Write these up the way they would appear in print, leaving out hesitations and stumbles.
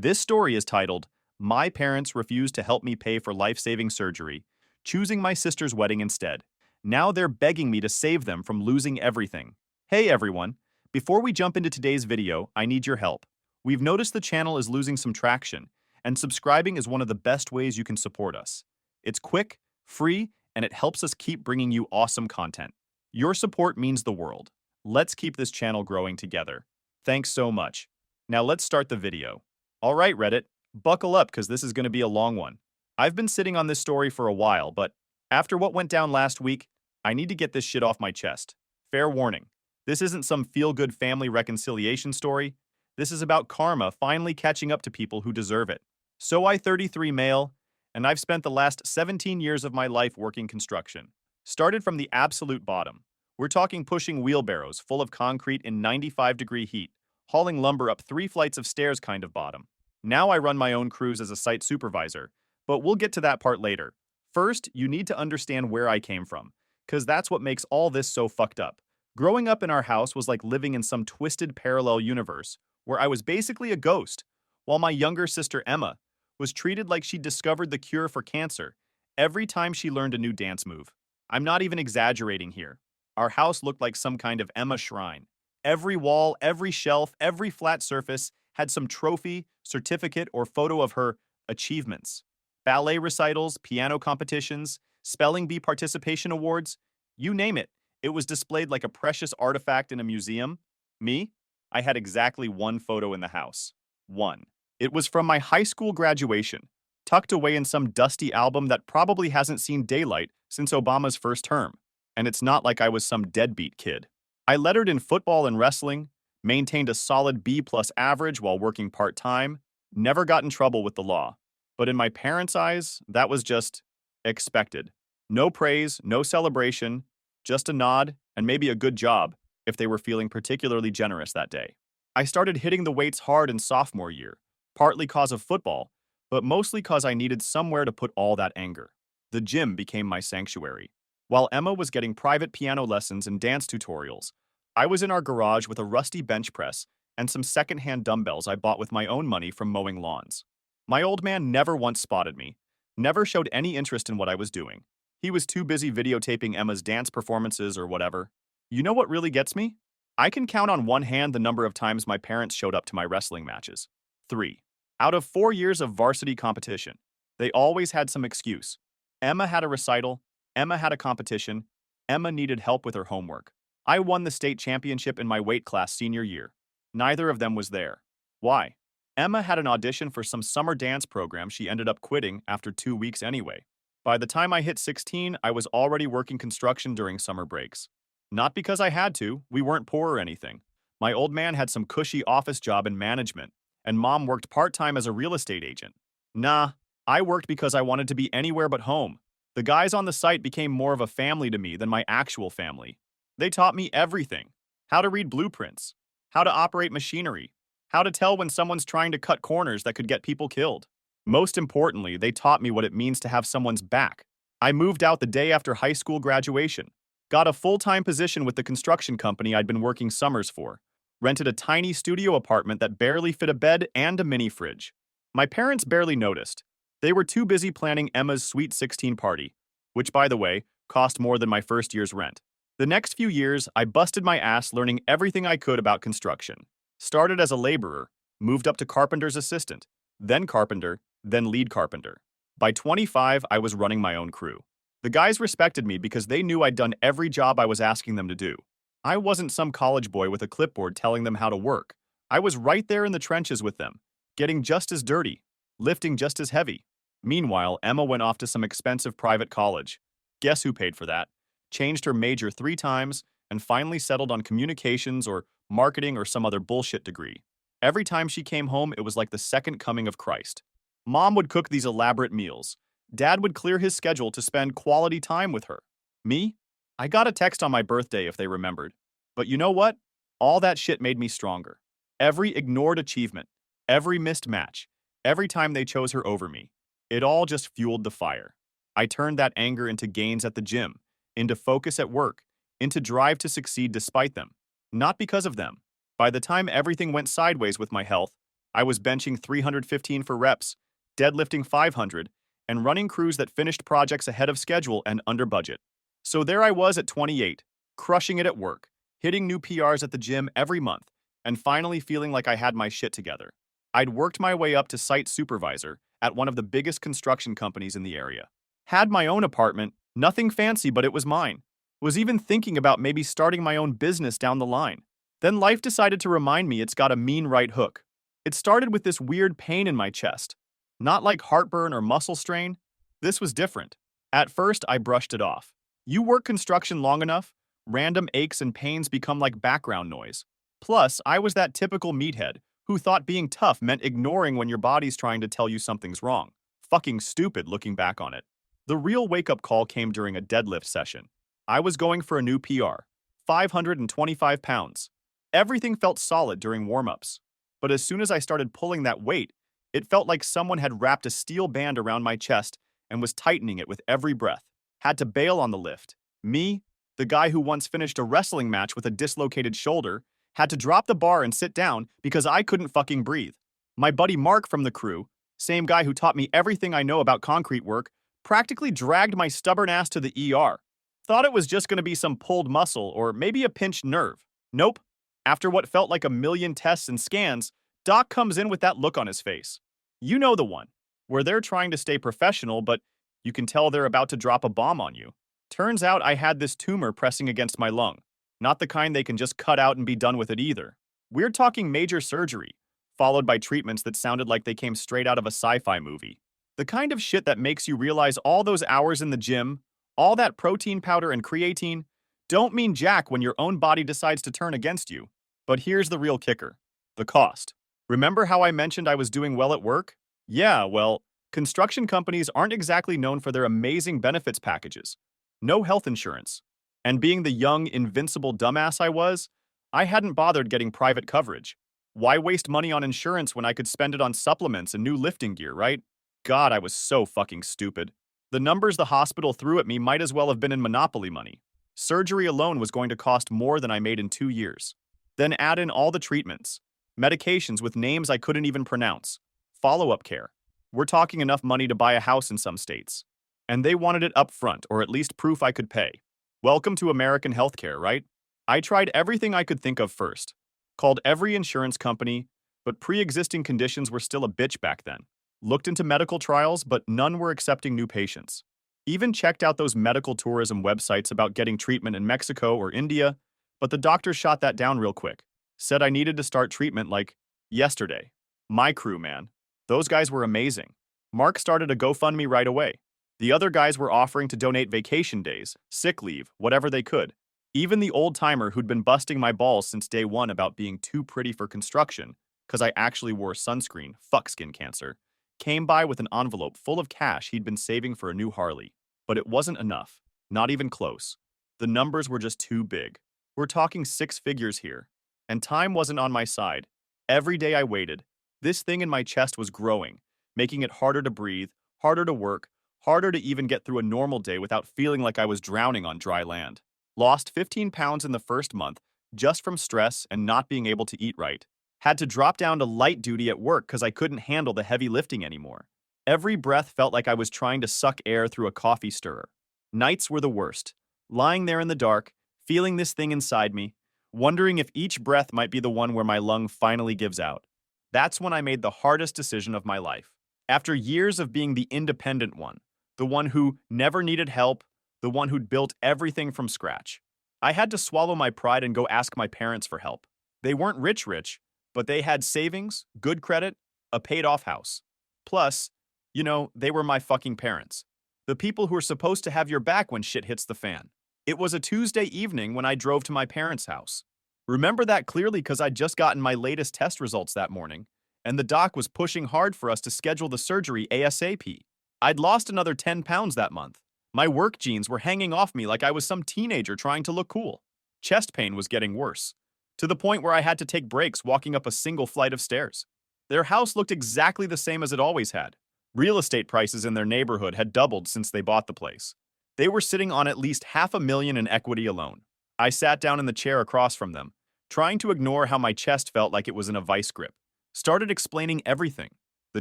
This story is titled, My Parents Refused to Help Me Pay for Life-Saving Surgery, Choosing My Sister's Wedding Instead. Now they're begging me to save them from losing everything. Hey everyone, before we jump into today's video, I need your help. We've noticed the channel is losing some traction, and subscribing is one of the best ways you can support us. It's quick, free, and it helps us keep bringing you awesome content. Your support means the world. Let's keep this channel growing together. Thanks so much. Now let's start the video. All right, Reddit, buckle up because this is going to be a long one. I've been sitting on this story for a while, but after what went down last week, I need to get this shit off my chest. Fair warning, this isn't some feel-good family reconciliation story. This is about karma finally catching up to people who deserve it. So I 33 male, and I've spent the last 17 years of my life working construction. Started from the absolute bottom. We're talking pushing wheelbarrows full of concrete in 95-degree heat, hauling lumber up 3 flights of stairs kind of bottom. Now I run my own crews as a site supervisor, but we'll get to that part later. First, you need to understand where I came from, because that's what makes all this so fucked up. Growing up in our house was like living in some twisted parallel universe, where I was basically a ghost, while my younger sister Emma was treated like she'd discovered the cure for cancer every time she learned a new dance move. I'm not even exaggerating here. Our house looked like some kind of Emma shrine. Every wall, every shelf, every flat surface had some trophy, certificate, or photo of her achievements. Ballet recitals, piano competitions, spelling bee participation awards, you name it. It was displayed like a precious artifact in a museum. Me? I had exactly one photo in the house. One. It was from my high school graduation, tucked away in some dusty album that probably hasn't seen daylight since Obama's first term. And it's not like I was some deadbeat kid. I lettered in football and wrestling, maintained a solid B+ average while working part-time, never got in trouble with the law. But in my parents' eyes, that was just expected. No praise, no celebration, just a nod, and maybe a good job if they were feeling particularly generous that day. I started hitting the weights hard in sophomore year, partly cause of football, but mostly cause I needed somewhere to put all that anger. The gym became my sanctuary. While Emma was getting private piano lessons and dance tutorials, I was in our garage with a rusty bench press and some secondhand dumbbells I bought with my own money from mowing lawns. My old man never once spotted me, never showed any interest in what I was doing. He was too busy videotaping Emma's dance performances or whatever. You know what really gets me? I can count on one hand the number of times my parents showed up to my wrestling matches. 3. Out of 4 years of varsity competition, they always had some excuse. Emma had a recital, Emma had a competition, Emma needed help with her homework. I won the state championship in my weight class senior year. Neither of them was there. Why? Emma had an audition for some summer dance program she ended up quitting after 2 weeks anyway. By the time I hit 16, I was already working construction during summer breaks. Not because I had to, we weren't poor or anything. My old man had some cushy office job in management, and mom worked part-time as a real estate agent. Nah, I worked because I wanted to be anywhere but home. The guys on the site became more of a family to me than my actual family. They taught me everything. How to read blueprints, how to operate machinery, how to tell when someone's trying to cut corners that could get people killed. Most importantly, they taught me what it means to have someone's back. I moved out the day after high school graduation, got a full-time position with the construction company I'd been working summers for, rented a tiny studio apartment that barely fit a bed and a mini fridge. My parents barely noticed. They were too busy planning Emma's sweet 16 party, which, by the way, cost more than my first year's rent. The next few years, I busted my ass learning everything I could about construction. Started as a laborer, moved up to carpenter's assistant, then carpenter, then lead carpenter. By 25, I was running my own crew. The guys respected me because they knew I'd done every job I was asking them to do. I wasn't some college boy with a clipboard telling them how to work. I was right there in the trenches with them, getting just as dirty, lifting just as heavy. Meanwhile, Emma went off to some expensive private college. Guess who paid for that? Changed her major 3 times, and finally settled on communications or marketing or some other bullshit degree. Every time she came home, it was like the second coming of Christ. Mom would cook these elaborate meals. Dad would clear his schedule to spend quality time with her. Me? I got a text on my birthday if they remembered. But you know what? All that shit made me stronger. Every ignored achievement, every missed match, every time they chose her over me, it all just fueled the fire. I turned that anger into gains at the gym, into focus at work, into drive to succeed despite them. Not because of them. By the time everything went sideways with my health, I was benching 315 for reps, deadlifting 500, and running crews that finished projects ahead of schedule and under budget. So there I was at 28, crushing it at work, hitting new PRs at the gym every month, and finally feeling like I had my shit together. I'd worked my way up to site supervisor at one of the biggest construction companies in the area. Had my own apartment, nothing fancy, but it was mine. Was even thinking about maybe starting my own business down the line. Then life decided to remind me it's got a mean right hook. It started with this weird pain in my chest. Not like heartburn or muscle strain. This was different. At first, I brushed it off. You work construction long enough, random aches and pains become like background noise. Plus, I was that typical meathead who thought being tough meant ignoring when your body's trying to tell you something's wrong. Fucking stupid looking back on it. The real wake-up call came during a deadlift session. I was going for a new PR, 525 pounds. Everything felt solid during warm-ups. But as soon as I started pulling that weight, it felt like someone had wrapped a steel band around my chest and was tightening it with every breath. Had to bail on the lift. Me, the guy who once finished a wrestling match with a dislocated shoulder, had to drop the bar and sit down because I couldn't fucking breathe. My buddy Mark from the crew, same guy who taught me everything I know about concrete work, practically dragged my stubborn ass to the ER. Thought it was just going to be some pulled muscle or maybe a pinched nerve. Nope. After what felt like a million tests and scans, Doc comes in with that look on his face. You know the one, where they're trying to stay professional, but you can tell they're about to drop a bomb on you. Turns out I had this tumor pressing against my lung. Not the kind they can just cut out and be done with it either. We're talking major surgery, followed by treatments that sounded like they came straight out of a sci-fi movie. The kind of shit that makes you realize all those hours in the gym, all that protein powder and creatine, don't mean jack when your own body decides to turn against you. But here's the real kicker. The cost. Remember how I mentioned I was doing well at work? Yeah, well, construction companies aren't exactly known for their amazing benefits packages. No health insurance. And being the young, invincible dumbass I was, I hadn't bothered getting private coverage. Why waste money on insurance when I could spend it on supplements and new lifting gear, right? God, I was so fucking stupid. The numbers the hospital threw at me might as well have been in Monopoly money. Surgery alone was going to cost more than I made in 2 years. Then add in all the treatments, medications with names I couldn't even pronounce, follow-up care. We're talking enough money to buy a house in some states. And they wanted it up front, or at least proof I could pay. Welcome to American healthcare, right? I tried everything I could think of first. Called every insurance company, but pre-existing conditions were still a bitch back then. Looked into medical trials, but none were accepting new patients. Even checked out those medical tourism websites about getting treatment in Mexico or India, but the doctor shot that down real quick. Said I needed to start treatment like yesterday. My crew, man. Those guys were amazing. Mark started a GoFundMe right away. The other guys were offering to donate vacation days, sick leave, whatever they could. Even the old-timer who'd been busting my balls since day one about being too pretty for construction, because I actually wore sunscreen, fuck skin cancer, came by with an envelope full of cash he'd been saving for a new Harley. But it wasn't enough. Not even close. The numbers were just too big. We're talking 6 figures here. And time wasn't on my side. Every day I waited, this thing in my chest was growing, making it harder to breathe, harder to work, harder to even get through a normal day without feeling like I was drowning on dry land. Lost 15 pounds in the first month, just from stress and not being able to eat right. Had to drop down to light duty at work because I couldn't handle the heavy lifting anymore. Every breath felt like I was trying to suck air through a coffee stirrer. Nights were the worst. Lying there in the dark, feeling this thing inside me, wondering if each breath might be the one where my lung finally gives out. That's when I made the hardest decision of my life. After years of being the independent one, the one who never needed help, the one who'd built everything from scratch, I had to swallow my pride and go ask my parents for help. They weren't rich, but they had savings, good credit, a paid-off house. Plus, they were my fucking parents. The people who are supposed to have your back when shit hits the fan. It was a Tuesday evening when I drove to my parents' house. Remember that clearly because I'd just gotten my latest test results that morning, and the doc was pushing hard for us to schedule the surgery ASAP. I'd lost another 10 pounds that month. My work jeans were hanging off me like I was some teenager trying to look cool. Chest pain was getting worse, to the point where I had to take breaks walking up a single flight of stairs. Their house looked exactly the same as it always had. Real estate prices in their neighborhood had doubled since they bought the place. They were sitting on at least $500,000 in equity alone. I sat down in the chair across from them, trying to ignore how my chest felt like it was in a vice grip. Started explaining everything. The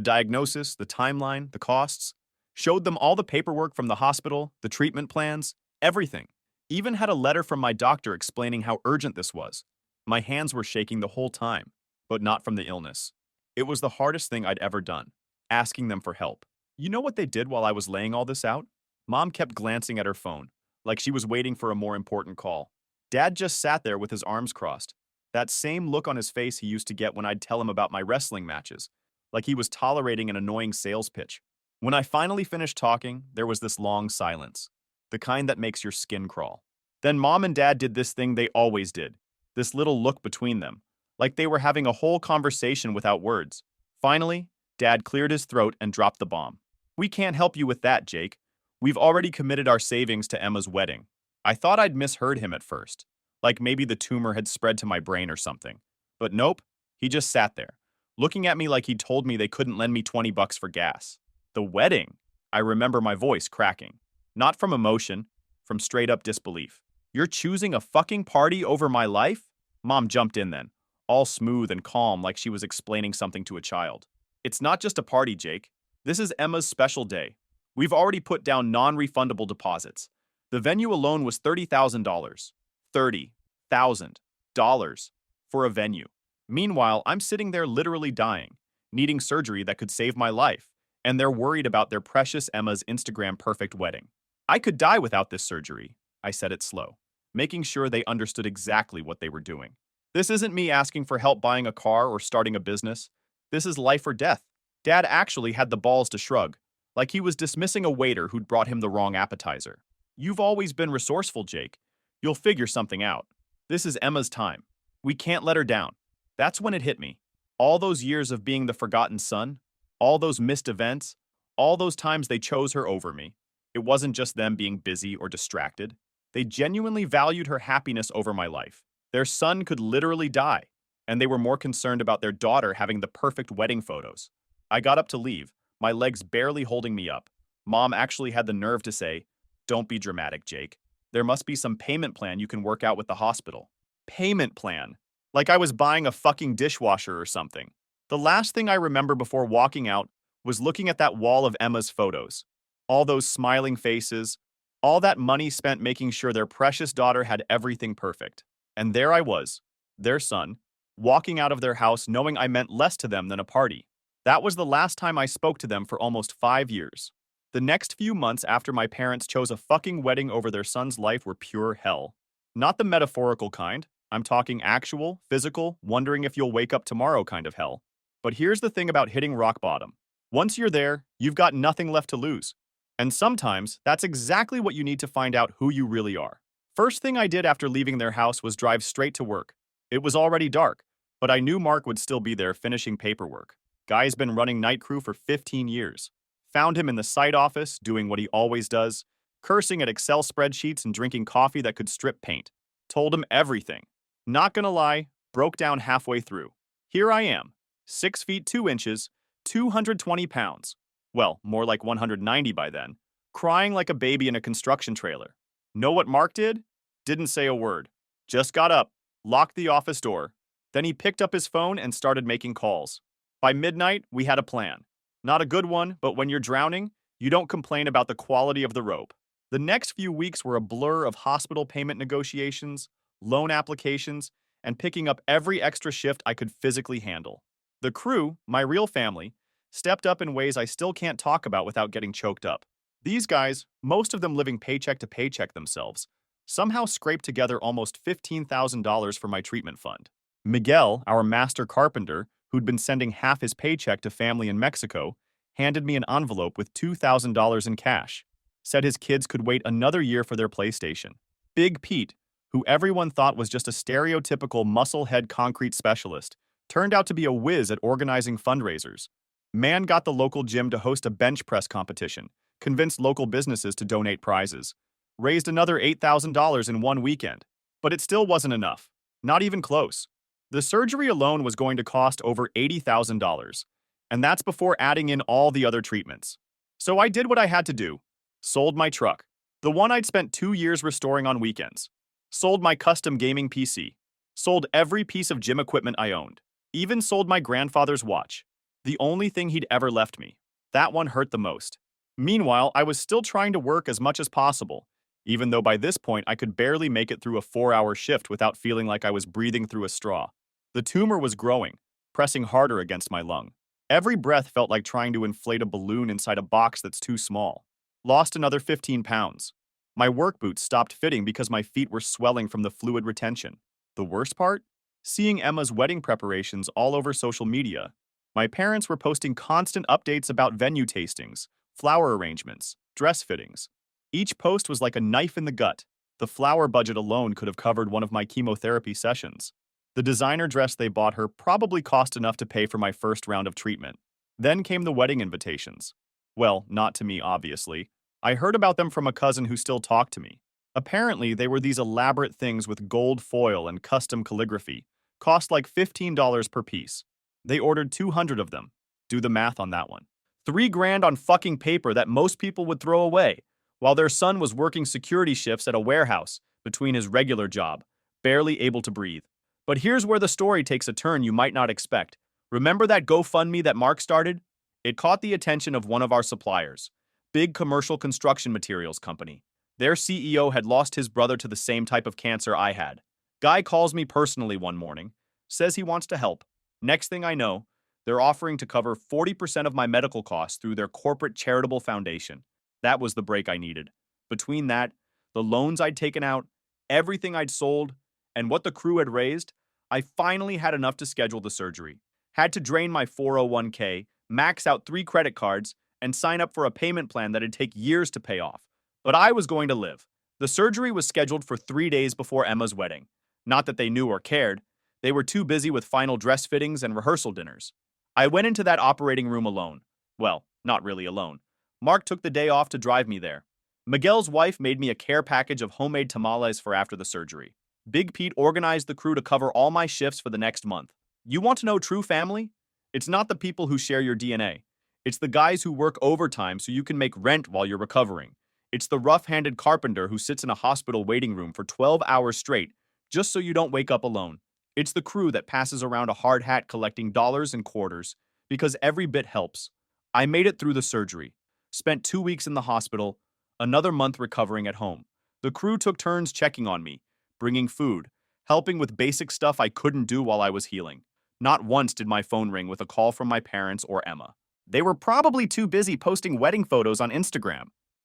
diagnosis, the timeline, the costs. Showed them all the paperwork from the hospital, the treatment plans, everything. Even had a letter from my doctor explaining how urgent this was. My hands were shaking the whole time, but not from the illness. It was the hardest thing I'd ever done, asking them for help. You know what they did while I was laying all this out? Mom kept glancing at her phone, like she was waiting for a more important call. Dad just sat there with his arms crossed. That same look on his face he used to get when I'd tell him about my wrestling matches, like he was tolerating an annoying sales pitch. When I finally finished talking, there was this long silence, the kind that makes your skin crawl. Then Mom and Dad did this thing they always did, this little look between them, like they were having a whole conversation without words. Finally, Dad cleared his throat and dropped the bomb. We can't help you with that, Jake. We've already committed our savings to Emma's wedding. I thought I'd misheard him at first, like maybe the tumor had spread to my brain or something. But nope, he just sat there, looking at me like he'd told me they couldn't lend me 20 bucks for gas. The wedding? I remember my voice cracking. Not from emotion, from straight up disbelief. You're choosing a fucking party over my life? Mom jumped in then, all smooth and calm like she was explaining something to a child. It's not just a party, Jake. This is Emma's special day. We've already put down non-refundable deposits. The venue alone was $30,000. $30,000 for a venue. Meanwhile, I'm sitting there literally dying, needing surgery that could save my life, and they're worried about their precious Emma's Instagram perfect wedding. I could die without this surgery, I said it slow, making sure they understood exactly what they were doing. This isn't me asking for help buying a car or starting a business. This is life or death. Dad actually had the balls to shrug, like he was dismissing a waiter who'd brought him the wrong appetizer. You've always been resourceful, Jake. You'll figure something out. This is Emma's time. We can't let her down. That's when it hit me. All those years of being the forgotten son, all those missed events, all those times they chose her over me. It wasn't just them being busy or distracted. They genuinely valued her happiness over my life. Their son could literally die, and they were more concerned about their daughter having the perfect wedding photos. I got up to leave, my legs barely holding me up. Mom actually had the nerve to say, "Don't be dramatic, Jake. There must be some payment plan you can work out with the hospital." Payment plan? Like I was buying a fucking dishwasher or something. The last thing I remember before walking out was looking at that wall of Emma's photos. All those smiling faces, all that money spent making sure their precious daughter had everything perfect. And there I was, their son, walking out of their house knowing I meant less to them than a party. That was the last time I spoke to them for almost 5 years. The next few months after my parents chose a fucking wedding over their son's life were pure hell. Not the metaphorical kind. I'm talking actual, physical, wondering if you'll wake up tomorrow kind of hell. But here's the thing about hitting rock bottom. Once you're there, you've got nothing left to lose. And sometimes, that's exactly what you need to find out who you really are. First thing I did after leaving their house was drive straight to work. It was already dark, but I knew Mark would still be there finishing paperwork. Guy's been running night crew for 15 years. Found him in the site office, doing what he always does, cursing at Excel spreadsheets and drinking coffee that could strip paint. Told him everything. Not gonna lie, broke down halfway through. Here I am, 6 feet 2 inches, 220 pounds. Well, more like 190 by then, crying like a baby in a construction trailer. Know what Mark did? Didn't say a word. Just got up, locked the office door. Then he picked up his phone and started making calls. By midnight, we had a plan. Not a good one, but when you're drowning, you don't complain about the quality of the rope. The next few weeks were a blur of hospital payment negotiations, loan applications, and picking up every extra shift I could physically handle. The crew, my real family, stepped up in ways I still can't talk about without getting choked up. These guys, most of them living paycheck to paycheck themselves, somehow scraped together almost $15,000 for my treatment fund. Miguel, our master carpenter, who'd been sending half his paycheck to family in Mexico, handed me an envelope with $2,000 in cash. Said his kids could wait another year for their PlayStation. Big Pete, who everyone thought was just a stereotypical muscle-head concrete specialist, turned out to be a whiz at organizing fundraisers. Man got the local gym to host a bench press competition, convinced local businesses to donate prizes, raised another $8,000 in one weekend. But it still wasn't enough. Not even close. The surgery alone was going to cost over $80,000, and that's before adding in all the other treatments. So I did what I had to do. Sold my truck, the one I'd spent 2 years restoring on weekends. Sold my custom gaming PC. Sold every piece of gym equipment I owned. Even sold my grandfather's watch, the only thing he'd ever left me. That one hurt the most. Meanwhile, I was still trying to work as much as possible, even though by this point I could barely make it through a 4-hour shift without feeling like I was breathing through a straw. The tumor was growing, pressing harder against my lung. Every breath felt like trying to inflate a balloon inside a box that's too small. Lost another 15 pounds. My work boots stopped fitting because my feet were swelling from the fluid retention. The worst part? Seeing Emma's wedding preparations all over social media. My parents were posting constant updates about venue tastings, flower arrangements, dress fittings. Each post was like a knife in the gut. The flower budget alone could have covered one of my chemotherapy sessions. The designer dress they bought her probably cost enough to pay for my first round of treatment. Then came the wedding invitations. Well, not to me, obviously. I heard about them from a cousin who still talked to me. Apparently, they were these elaborate things with gold foil and custom calligraphy. Cost like $15 per piece. They ordered 200 of them. Do the math on that one. $3 grand on fucking paper that most people would throw away, while their son was working security shifts at a warehouse between his regular job, barely able to breathe. But here's where the story takes a turn you might not expect. Remember that GoFundMe that Mark started? It caught the attention of one of our suppliers, big commercial construction materials company. Their CEO had lost his brother to the same type of cancer I had. Guy calls me personally one morning, says he wants to help. Next thing I know, they're offering to cover 40% of my medical costs through their corporate charitable foundation. That was the break I needed. Between that, the loans I'd taken out, everything I'd sold, and what the crew had raised, I finally had enough to schedule the surgery. Had to drain my 401k, max out 3 credit cards, and sign up for a payment plan that'd take years to pay off. But I was going to live. The surgery was scheduled for 3 days before Emma's wedding. Not that they knew or cared. They were too busy with final dress fittings and rehearsal dinners. I went into that operating room alone. Well, not really alone. Mark took the day off to drive me there. Miguel's wife made me a care package of homemade tamales for after the surgery. Big Pete organized the crew to cover all my shifts for the next month. You want to know true family? It's not the people who share your DNA. It's the guys who work overtime so you can make rent while you're recovering. It's the rough-handed carpenter who sits in a hospital waiting room for 12 hours straight just so you don't wake up alone. It's the crew that passes around a hard hat collecting dollars and quarters because every bit helps. I made it through the surgery. Spent 2 weeks in the hospital, another month recovering at home. The crew took turns checking on me, bringing food, helping with basic stuff I couldn't do while I was healing. Not once did my phone ring with a call from my parents or Emma. They were probably too busy posting wedding photos on Instagram.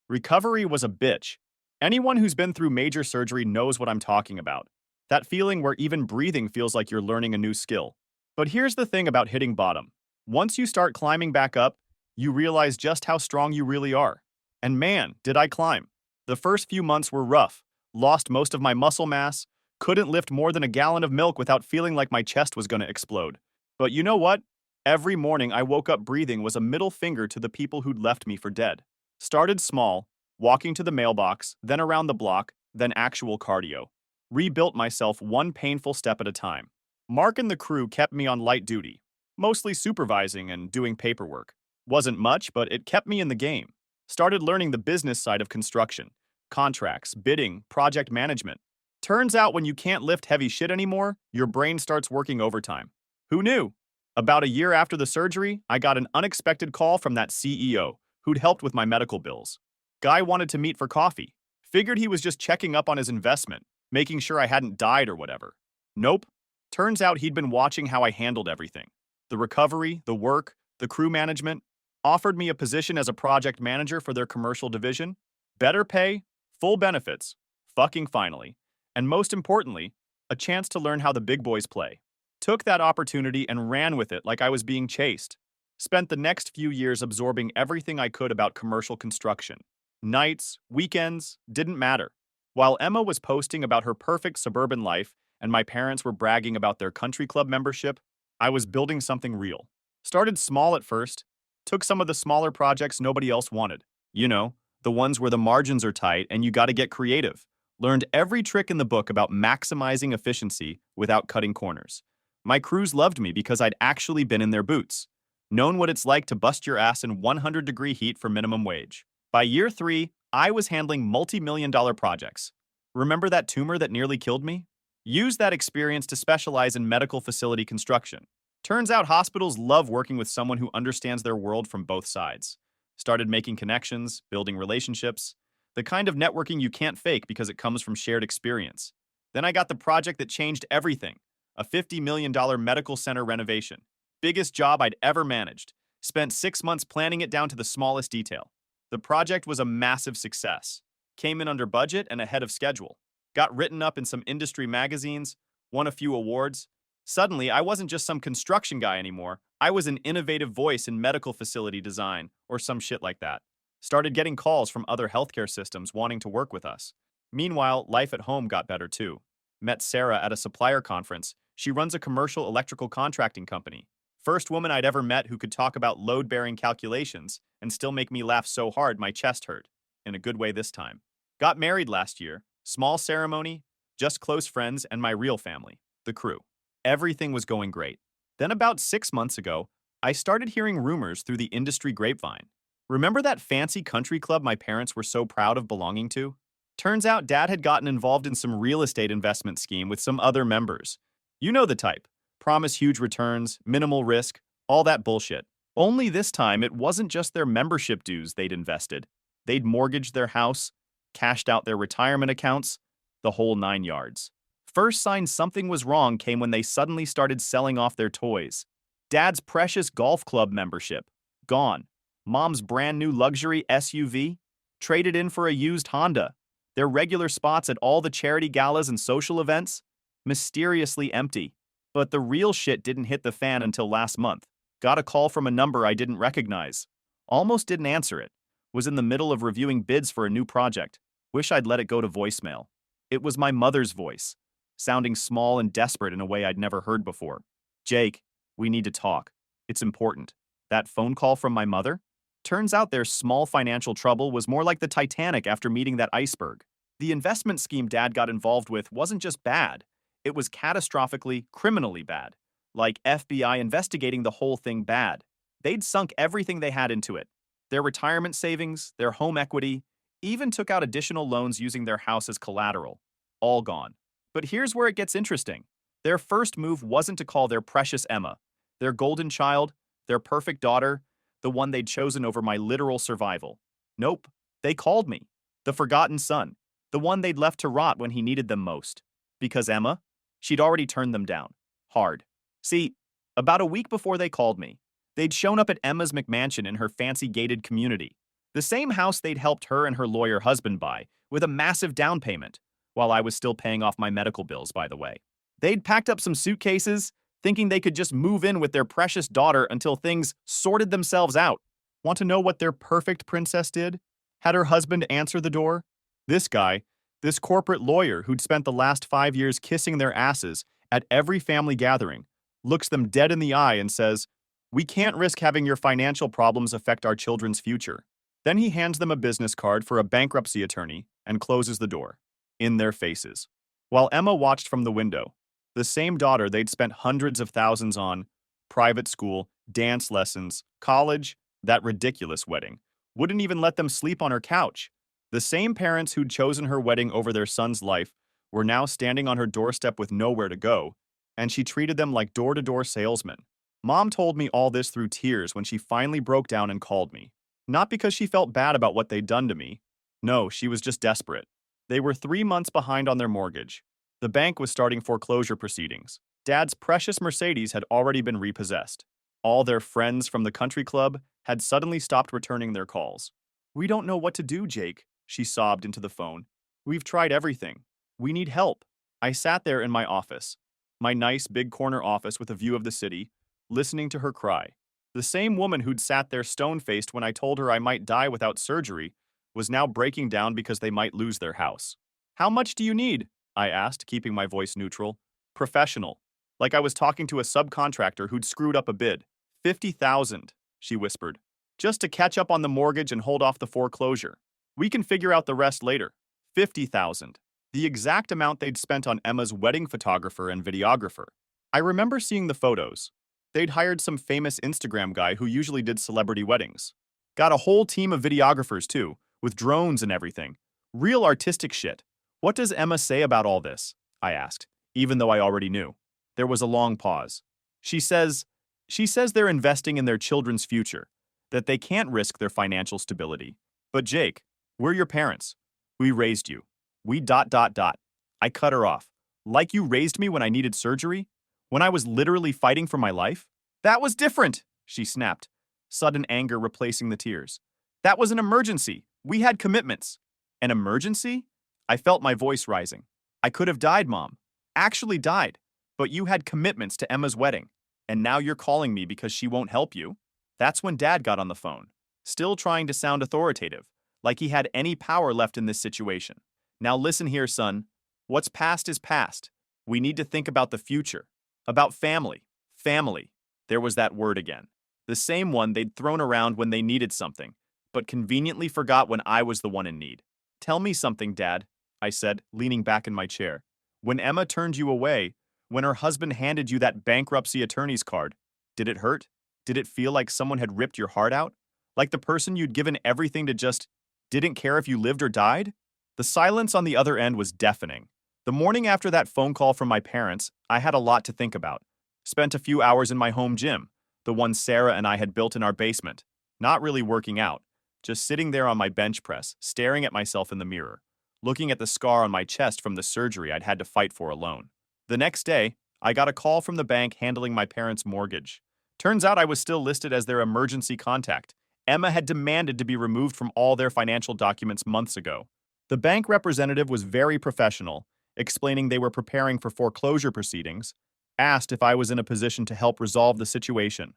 Recovery was a bitch. Anyone who's been through major surgery knows what I'm talking about. That feeling where even breathing feels like you're learning a new skill. But here's the thing about hitting bottom. Once you start climbing back up, you realize just how strong you really are. And man, did I climb. The first few months were rough. Lost most of my muscle mass, couldn't lift more than a gallon of milk without feeling like my chest was going to explode. But you know what? Every morning I woke up breathing was a middle finger to the people who'd left me for dead. Started small, walking to the mailbox, then around the block, then actual cardio. Rebuilt myself one painful step at a time. Mark and the crew kept me on light duty, mostly supervising and doing paperwork. Wasn't much, but it kept me in the game. Started learning the business side of construction. Contracts, bidding, project management. Turns out when you can't lift heavy shit anymore, your brain starts working overtime. Who knew? About a year after the surgery, I got an unexpected call from that CEO who'd helped with my medical bills. Guy wanted to meet for coffee. Figured he was just checking up on his investment, making sure I hadn't died or whatever. Nope. Turns out he'd been watching how I handled everything. The recovery, the work, the crew management. Offered me a position as a project manager for their commercial division. Better pay, full benefits, fucking finally. And most importantly, a chance to learn how the big boys play. Took that opportunity and ran with it like I was being chased. Spent the next few years absorbing everything I could about commercial construction. Nights, weekends, didn't matter. While Emma was posting about her perfect suburban life and my parents were bragging about their country club membership, I was building something real. Started small at first, took some of the smaller projects nobody else wanted. You know, the ones where the margins are tight and you gotta get creative. Learned every trick in the book about maximizing efficiency without cutting corners. My crews loved me because I'd actually been in their boots. Known what it's like to bust your ass in 100-degree heat for minimum wage. By year 3, I was handling multi-million-dollar projects. Remember that tumor that nearly killed me? Used that experience to specialize in medical facility construction. Turns out hospitals love working with someone who understands their world from both sides. Started making connections, building relationships, the kind of networking you can't fake because it comes from shared experience. Then I got the project that changed everything, a $50 million medical center renovation. Biggest job I'd ever managed. Spent 6 months planning it down to the smallest detail. The project was a massive success. Came in under budget and ahead of schedule. Got written up in some industry magazines, won a few awards. Suddenly, I wasn't just some construction guy anymore. I was an innovative voice in medical facility design, or some shit like that. Started getting calls from other healthcare systems wanting to work with us. Meanwhile, life at home got better too. Met Sarah at a supplier conference. She runs a commercial electrical contracting company. First woman I'd ever met who could talk about load-bearing calculations and still make me laugh so hard my chest hurt. In a good way this time. Got married last year. Small ceremony, just close friends and my real family, the crew. Everything was going great. Then about 6 months ago, I started hearing rumors through the industry grapevine. Remember that fancy country club my parents were so proud of belonging to? Turns out Dad had gotten involved in some real estate investment scheme with some other members. You know the type. Promise huge returns, minimal risk, all that bullshit. Only this time, it wasn't just their membership dues they'd invested. They'd mortgaged their house, cashed out their retirement accounts, the whole 9 yards. First sign something was wrong came when they suddenly started selling off their toys. Dad's precious golf club membership, gone. Mom's brand new luxury SUV, traded in for a used Honda. Their regular spots at all the charity galas and social events, mysteriously empty. But the real shit didn't hit the fan until last month. Got a call from a number I didn't recognize. Almost didn't answer it. Was in the middle of reviewing bids for a new project. Wish I'd let it go to voicemail. It was my mother's voice, sounding small and desperate in a way I'd never heard before. Jake, we need to talk. It's important. That phone call from my mother? Turns out their small financial trouble was more like the Titanic after meeting that iceberg. The investment scheme Dad got involved with wasn't just bad. It was catastrophically, criminally bad. Like FBI investigating the whole thing bad. They'd sunk everything they had into it. Their retirement savings, their home equity, even took out additional loans using their house as collateral. All gone. But here's where it gets interesting. Their first move wasn't to call their precious Emma, their golden child, their perfect daughter, the one they'd chosen over my literal survival. Nope, they called me, the forgotten son, the one they'd left to rot when he needed them most. Because Emma? She'd already turned them down. Hard. See, about a week before they called me, they'd shown up at Emma's McMansion in her fancy gated community. The same house they'd helped her and her lawyer husband buy, with a massive down payment, while I was still paying off my medical bills, by the way. They'd packed up some suitcases, thinking they could just move in with their precious daughter until things sorted themselves out. Want to know what their perfect princess did? Had her husband answer the door? This guy, this corporate lawyer who'd spent the last 5 years kissing their asses at every family gathering, looks them dead in the eye and says, "We can't risk having your financial problems affect our children's future." Then he hands them a business card for a bankruptcy attorney and closes the door. In their faces. While Emma watched from the window, the same daughter they'd spent hundreds of thousands on, private school, dance lessons, college, that ridiculous wedding, wouldn't even let them sleep on her couch. The same parents who'd chosen her wedding over their son's life were now standing on her doorstep with nowhere to go, and she treated them like door-to-door salesmen. Mom told me all this through tears when she finally broke down and called me. Not because she felt bad about what they'd done to me. No, she was just desperate. They were 3 months behind on their mortgage. The bank was starting foreclosure proceedings. Dad's precious Mercedes had already been repossessed. All their friends from the country club had suddenly stopped returning their calls. "We don't know what to do, Jake," she sobbed into the phone. "We've tried everything. We need help." I sat there in my office, my nice big corner office with a view of the city, listening to her cry. The same woman who'd sat there stone-faced when I told her I might die without surgery was now breaking down because they might lose their house. "How much do you need?" I asked, keeping my voice neutral. Professional. Like I was talking to a subcontractor who'd screwed up a bid. 50,000, she whispered. "Just to catch up on the mortgage and hold off the foreclosure. We can figure out the rest later." 50,000. The exact amount they'd spent on Emma's wedding photographer and videographer. I remember seeing the photos. They'd hired some famous Instagram guy who usually did celebrity weddings. Got a whole team of videographers too, with drones and everything. Real artistic shit. "What does Emma say about all this?" I asked, even though I already knew. There was a long pause. "She says, She says they're investing in their children's future, that they can't risk their financial stability. But Jake, we're your parents. We raised you. We dot dot dot. I cut her off. Like you raised me when I needed surgery? When I was literally fighting for my life? That was different, she snapped, sudden anger replacing the tears. That was an emergency. We had commitments. An emergency? I felt my voice rising. I could have died, Mom. Actually died. But you had commitments to Emma's wedding. And now you're calling me because she won't help you? That's when Dad got on the phone, still trying to sound authoritative, like he had any power left in this situation. Now listen here, son. What's past is past. We need to think about the future. About family. Family. There was that word again. The same one they'd thrown around when they needed something, but conveniently forgot when I was the one in need. Tell me something, Dad, I said, leaning back in my chair. When Emma turned you away, when her husband handed you that bankruptcy attorney's card, did it hurt? Did it feel like someone had ripped your heart out? Like the person you'd given everything to just didn't care if you lived or died? The silence on the other end was deafening. The morning after that phone call from my parents, I had a lot to think about. Spent a few hours in my home gym, the one Sarah and I had built in our basement, not really working out, just sitting there on my bench press, staring at myself in the mirror, looking at the scar on my chest from the surgery I'd had to fight for alone. The next day, I got a call from the bank handling my parents' mortgage. Turns out I was still listed as their emergency contact. Emma had demanded to be removed from all their financial documents months ago. The bank representative was very professional, explaining they were preparing for foreclosure proceedings, asked if I was in a position to help resolve the situation.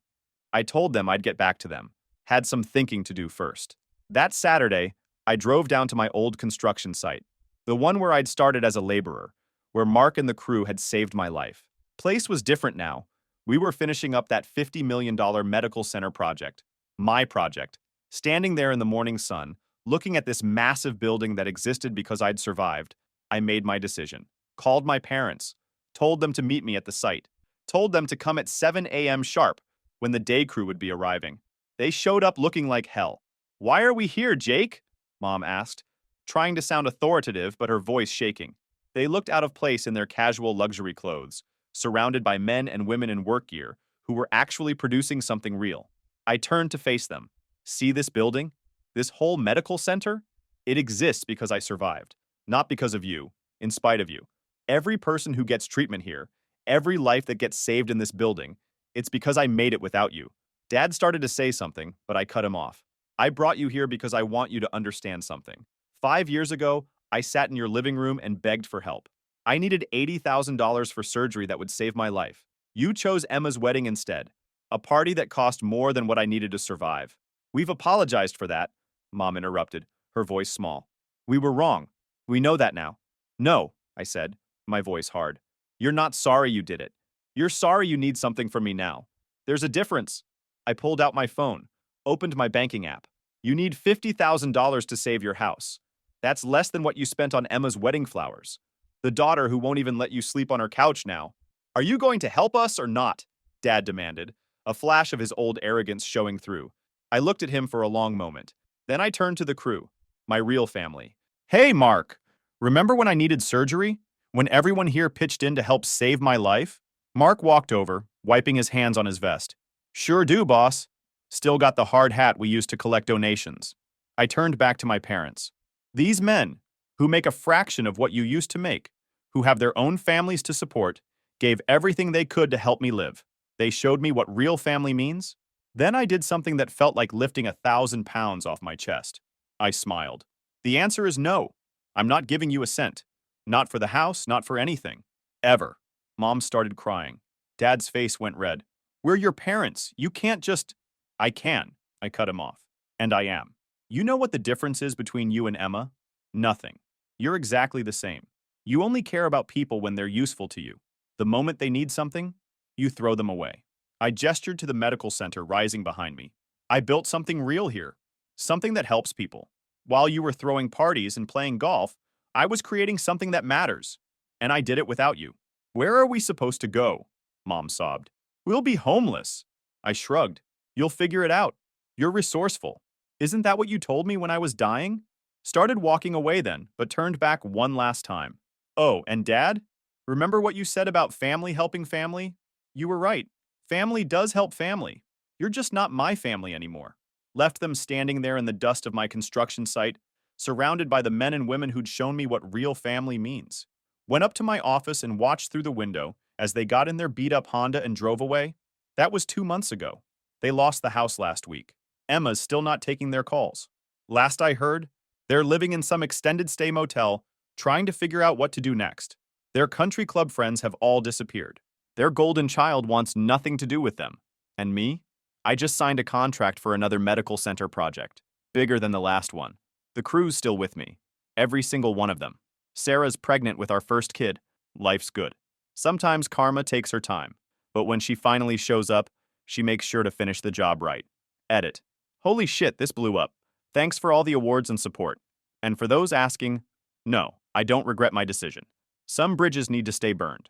I told them I'd get back to them. Had some thinking to do first. That Saturday, I drove down to my old construction site, the one where I'd started as a laborer, where Mark and the crew had saved my life. Place was different now. We were finishing up that $50 million medical center project. My project. Standing there in the morning sun, looking at this massive building that existed because I'd survived, I made my decision. Called my parents. Told them to meet me at the site. Told them to come at 7 a.m. sharp, when the day crew would be arriving. They showed up looking like hell. "Why are we here, Jake?" Mom asked, trying to sound authoritative but her voice shaking. They looked out of place in their casual luxury clothes, surrounded by men and women in work gear who were actually producing something real. I turned to face them. See this building? This whole medical center? It exists because I survived, not because of you, in spite of you. Every person who gets treatment here, every life that gets saved in this building, it's because I made it without you. Dad started to say something, but I cut him off. I brought you here because I want you to understand something. 5 years ago, I sat in your living room and begged for help. I needed $80,000 for surgery that would save my life. You chose Emma's wedding instead, a party that cost more than what I needed to survive. We've apologized for that, Mom interrupted, her voice small. We were wrong. We know that now. No, I said, my voice hard. You're not sorry you did it. You're sorry you need something from me now. There's a difference. I pulled out my phone, opened my banking app. You need $50,000 to save your house. That's less than what you spent on Emma's wedding flowers. The daughter who won't even let you sleep on her couch now. Are you going to help us or not? Dad demanded, a flash of his old arrogance showing through. I looked at him for a long moment. Then I turned to the crew, my real family. Hey, Mark. Remember when I needed surgery? When everyone here pitched in to help save my life? Mark walked over, wiping his hands on his vest. Sure do, boss. Still got the hard hat we used to collect donations. I turned back to my parents. These men, who make a fraction of what you used to make, who have their own families to support, gave everything they could to help me live. They showed me what real family means. Then I did something that felt like lifting 1,000 pounds off my chest. I smiled. The answer is no. I'm not giving you a cent. Not for the house, not for anything. Ever. Mom started crying. Dad's face went red. We're your parents. You can't just... I can. I cut him off. And I am. You know what the difference is between you and Emma? Nothing. You're exactly the same. You only care about people when they're useful to you. The moment they need something, you throw them away. I gestured to the medical center rising behind me. I built something real here. Something that helps people. While you were throwing parties and playing golf, I was creating something that matters. And I did it without you. Where are we supposed to go? Mom sobbed. We'll be homeless. I shrugged. You'll figure it out. You're resourceful. Isn't that what you told me when I was dying? Started walking away then, but turned back one last time. Oh, and Dad? Remember what you said about family helping family? You were right. Family does help family. You're just not my family anymore. Left them standing there in the dust of my construction site, surrounded by the men and women who'd shown me what real family means. Went up to my office and watched through the window as they got in their beat-up Honda and drove away. That was 2 months ago. They lost the house last week. Emma's still not taking their calls. Last I heard, they're living in some extended stay motel, trying to figure out what to do next. Their country club friends have all disappeared. Their golden child wants nothing to do with them. And me? I just signed a contract for another medical center project, bigger than the last one. The crew's still with me. Every single one of them. Sarah's pregnant with our first kid. Life's good. Sometimes karma takes her time, but when she finally shows up, she makes sure to finish the job right. Edit. Holy shit, this blew up. Thanks for all the awards and support. And for those asking, no, I don't regret my decision. Some bridges need to stay burned.